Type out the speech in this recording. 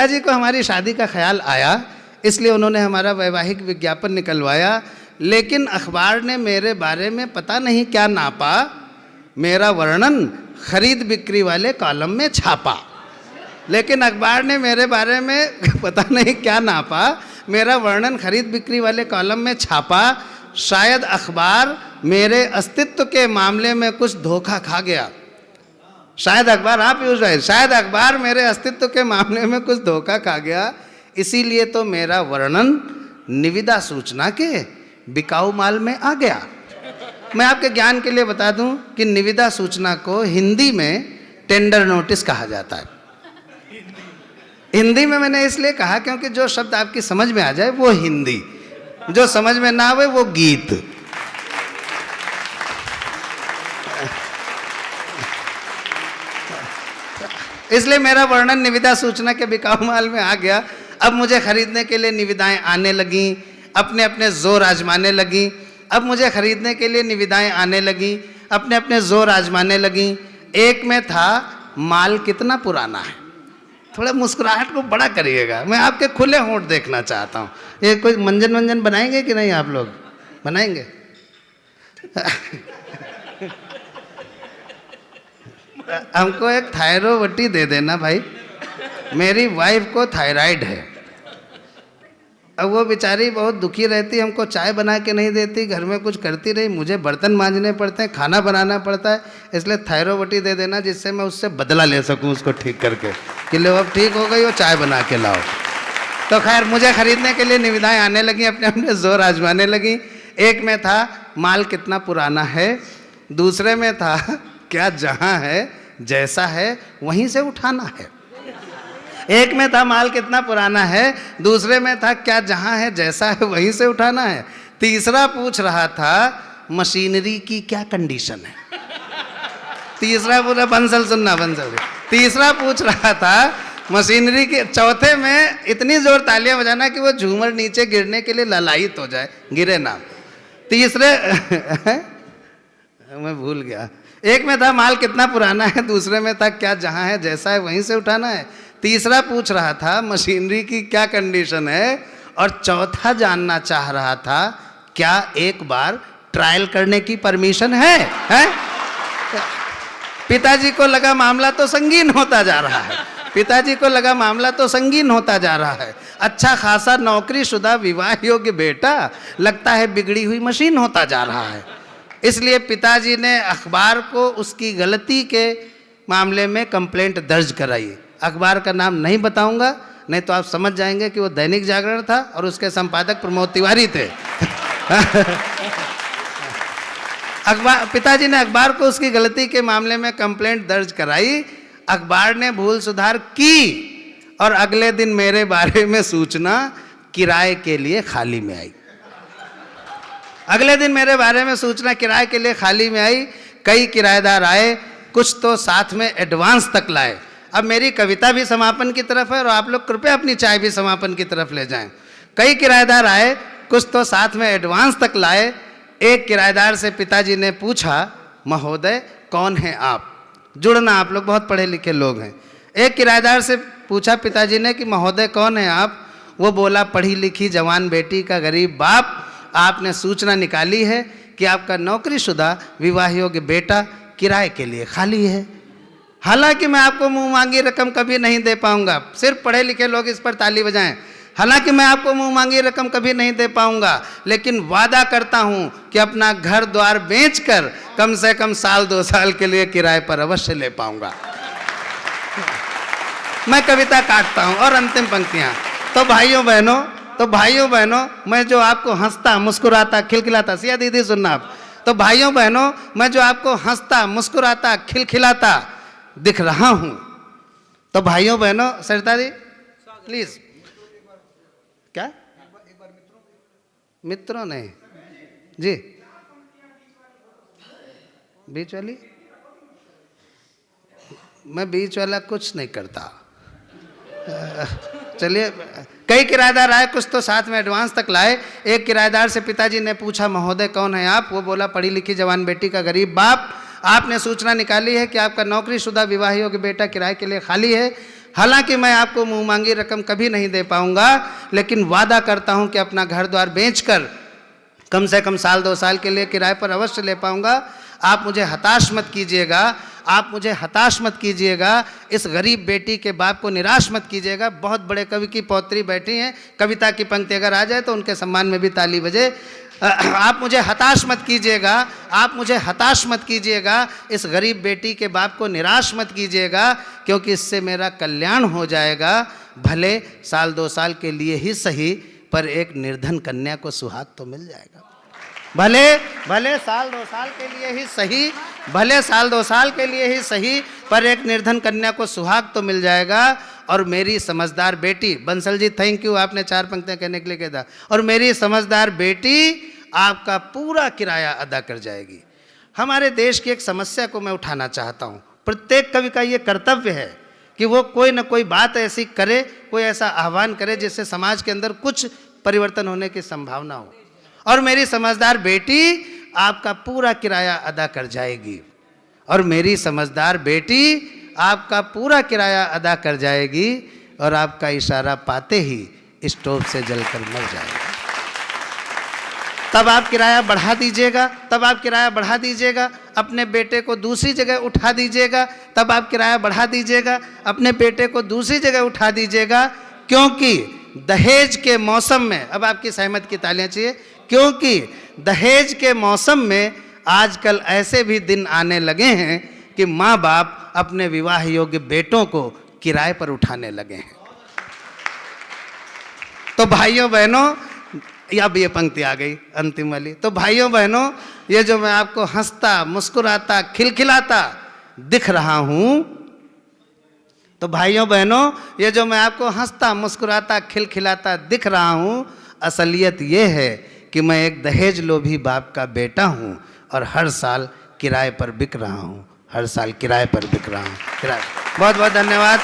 पिताजी को हमारी शादी का ख्याल आया, इसलिए उन्होंने हमारा वैवाहिक विज्ञापन निकलवाया, लेकिन अखबार ने मेरे बारे में पता नहीं क्या नापा, मेरा वर्णन खरीद बिक्री वाले कॉलम में छापा। लेकिन अखबार ने मेरे बारे में पता नहीं क्या नापा, मेरा वर्णन खरीद बिक्री वाले कॉलम में छापा। शायद अखबार मेरे अस्तित्व के मामले में कुछ धोखा खा गया। शायद अखबार, आप यूज रहे, शायद अखबार मेरे अस्तित्व के मामले में कुछ धोखा खा गया, इसीलिए तो मेरा वर्णन निविदा सूचना के बिकाऊ माल में आ गया। मैं आपके ज्ञान के लिए बता दूं कि निविदा सूचना को हिंदी में टेंडर नोटिस कहा जाता है। हिंदी में मैंने इसलिए कहा क्योंकि जो शब्द आपकी समझ में आ जाए वो हिंदी, जो समझ में ना आवे वो गीत। इसलिए मेरा वर्णन निविदा सूचना के बिकाऊ माल में आ गया। अब मुझे खरीदने के लिए निविदाएं आने लगी, अपने अपने जोर आजमाने लगी। अब मुझे खरीदने के लिए निविदाएं आने लगी, अपने अपने जोर आजमाने लगी। एक में था माल कितना पुराना है। थोड़ा मुस्कुराहट को बड़ा करिएगा, मैं आपके खुले होंठ देखना चाहता हूँ। ये कोई मंजन वंजन बनाएंगे कि नहीं? आप लोग बनाएंगे? हमको एक थायरोवटी दे देना भाई, मेरी वाइफ को थायराइड है। अब वो बेचारी बहुत दुखी रहती, हमको चाय बना के नहीं देती, घर में कुछ करती रही, मुझे बर्तन मांजने पड़ते हैं, खाना बनाना पड़ता है। इसलिए थायरोवटी दे देना जिससे मैं उससे बदला ले सकूं उसको ठीक करके, कि लो अब ठीक हो गई, वो चाय बना के लाओ। तो खैर मुझे खरीदने के लिए निविदाएं आने लगी, अपने अपने जोर आजमाने लगी। एक में था माल कितना पुराना है, दूसरे में था क्या जहाँ है जैसा है वहीं से उठाना है। एक में था माल कितना पुराना है, दूसरे में था क्या जहाँ है जैसा है वहीं से उठाना है। तीसरा पूछ रहा था मशीनरी की क्या कंडीशन है। तीसरा पूरा बंसल सुनना, बंसल। तीसरा पूछ रहा था मशीनरी के। चौथे में इतनी जोर तालियां बजाना कि वो झूमर नीचे गिरने के लिए ललायित हो जाए, गिरे ना। तीसरे मैं भूल गया। एक में था माल कितना पुराना है, दूसरे में था क्या जहाँ है जैसा है वहीं से उठाना है। तीसरा पूछ रहा था मशीनरी की क्या कंडीशन है, और चौथा जानना चाह रहा था क्या एक बार ट्रायल करने की परमिशन है? पिताजी को लगा मामला तो संगीन होता जा रहा है, पिताजी को लगा मामला तो संगीन होता जा रहा है। अच्छा खासा नौकरीशुदा विवाह योग्य बेटा लगता है बिगड़ी हुई मशीन होता जा रहा है। इसलिए पिताजी ने अखबार को उसकी गलती के मामले में कंप्लेंट दर्ज कराई। अखबार का नाम नहीं बताऊंगा, नहीं तो आप समझ जाएंगे कि वो दैनिक जागरण था और उसके संपादक प्रमोद तिवारी थे। पिताजी ने अखबार को उसकी गलती के मामले में कंप्लेंट दर्ज कराई। अखबार ने भूल सुधार की और अगले दिन मेरे बारे में सूचना किराए के लिए खाली में आई। अगले दिन मेरे बारे में सूचना किराए के लिए खाली में आई। कई किराएदार आए, कुछ तो साथ में एडवांस तक लाए। अब मेरी कविता भी समापन की तरफ है और आप लोग कृपया अपनी चाय भी समापन की तरफ ले जाएं। कई किराएदार आए, कुछ तो साथ में एडवांस तक लाए। एक किराएदार से पिताजी ने पूछा, महोदय कौन हैं आप? जुड़ना, आप लोग बहुत पढ़े लिखे लोग हैं। एक किराएदार से पूछा पिताजी ने कि महोदय कौन हैं आप? वो बोला, पढ़ी लिखी जवान बेटी का गरीब बाप। आपने सूचना निकाली है कि आपका नौकरीशुदा विवाह योग्य बेटा किराए के लिए खाली है। हालांकि मैं आपको मुंह मांगी रकम कभी नहीं दे पाऊंगा। सिर्फ पढ़े लिखे लोग इस पर ताली बजाएं। हालांकि मैं आपको मुंह मांगी रकम कभी नहीं दे पाऊंगा, लेकिन वादा करता हूं कि अपना घर द्वार बेचकर कम से कम साल 2 साल के लिए किराए पर अवश्य ले पाऊंगा। मैं कविता काटता हूं और अंतिम पंक्तियां। तो भाइयों बहनों, मैं जो आपको हंसता मुस्कुराता खिलखिलाता, सिया दीदी सुनना आप। तो भाइयों बहनों, मैं जो आपको हंसता मुस्कुराता खिलखिलाता दिख रहा हूं, तो भाइयों बहनों, सरिता जी प्लीज। क्या मित्रों ने जी बीच वाली, मैं बीच वाला कुछ नहीं करता। चलिए, कई किराएदार आए, कुछ तो साथ में एडवांस तक लाए। एक किराएदार से पिताजी ने पूछा, महोदय कौन है आप? वो बोला, पढ़ी लिखी जवान बेटी का गरीब बाप। आपने सूचना निकाली है कि आपका नौकरीशुदा विवाह योग्य बेटा किराए के लिए खाली है। हालांकि मैं आपको मुंह मांगी रकम कभी नहीं दे पाऊंगा, लेकिन वादा करता हूं कि अपना घर द्वार बेचकर कम से कम साल 2 साल के लिए किराए पर अवश्य ले पाऊंगा। आप मुझे हताश मत कीजिएगा, आप मुझे हताश मत कीजिएगा, इस गरीब बेटी के बाप को निराश मत कीजिएगा। बहुत बड़े कवि की पौत्री बैठी हैं, कविता की पंक्ति अगर आ जाए तो उनके सम्मान में भी ताली बजे। आप मुझे हताश मत कीजिएगा, आप मुझे हताश मत कीजिएगा, इस गरीब बेटी के बाप को निराश मत कीजिएगा, क्योंकि इससे मेरा कल्याण हो जाएगा। भले साल 2 साल के लिए ही सही, पर एक निर्धन कन्या को सुहाग तो मिल जाएगा। भले साल 2 साल के लिए ही सही, भले साल 2 साल के लिए ही सही, पर एक निर्धन कन्या को सुहाग तो मिल जाएगा। और मेरी समझदार बेटी, बंसल जी थैंक यू, आपने 4 पंक्तियां कहने के लिए कह दिया। और मेरी समझदार बेटी आपका पूरा किराया अदा कर जाएगी। हमारे देश की एक समस्या को मैं उठाना चाहता हूँ। प्रत्येक कवि का ये कर्तव्य है कि वो कोई ना कोई बात ऐसी करे, कोई ऐसा आह्वान करे जिससे समाज के अंदर कुछ परिवर्तन होने की संभावना हो। और मेरी समझदार बेटी आपका पूरा किराया अदा कर जाएगी, और मेरी समझदार बेटी आपका पूरा किराया अदा कर जाएगी, और आपका इशारा पाते ही स्टोव से जलकर मर जाएगी। तब आप किराया बढ़ा दीजिएगा, तब आप किराया बढ़ा दीजिएगा, अपने बेटे को दूसरी जगह उठा दीजिएगा, तब आप किराया बढ़ा दीजिएगा, अपने बेटे को दूसरी जगह उठा दीजिएगा। क्योंकि दहेज के मौसम में, अब आपकी सहमत की तालियां चाहिए, क्योंकि दहेज के मौसम में आजकल ऐसे भी दिन आने लगे हैं कि माँ बाप अपने विवाह योग्य बेटों को किराए पर उठाने लगे हैं। तो भाइयों बहनों, अब ये पंक्ति आ गई अंतिम वाली। तो भाइयों बहनों, ये जो मैं आपको हंसता मुस्कुराता खिलखिलाता दिख रहा हूं, तो भाइयों बहनों, ये जो मैं आपको हंसता मुस्कुराता खिलखिलाता दिख रहा हूं, असलियत ये है कि मैं एक दहेज लोभी बाप का बेटा हूं, और हर साल किराए पर बिक रहा हूं, हर साल किराए पर बिक रहा हूं। बहुत बहुत धन्यवाद।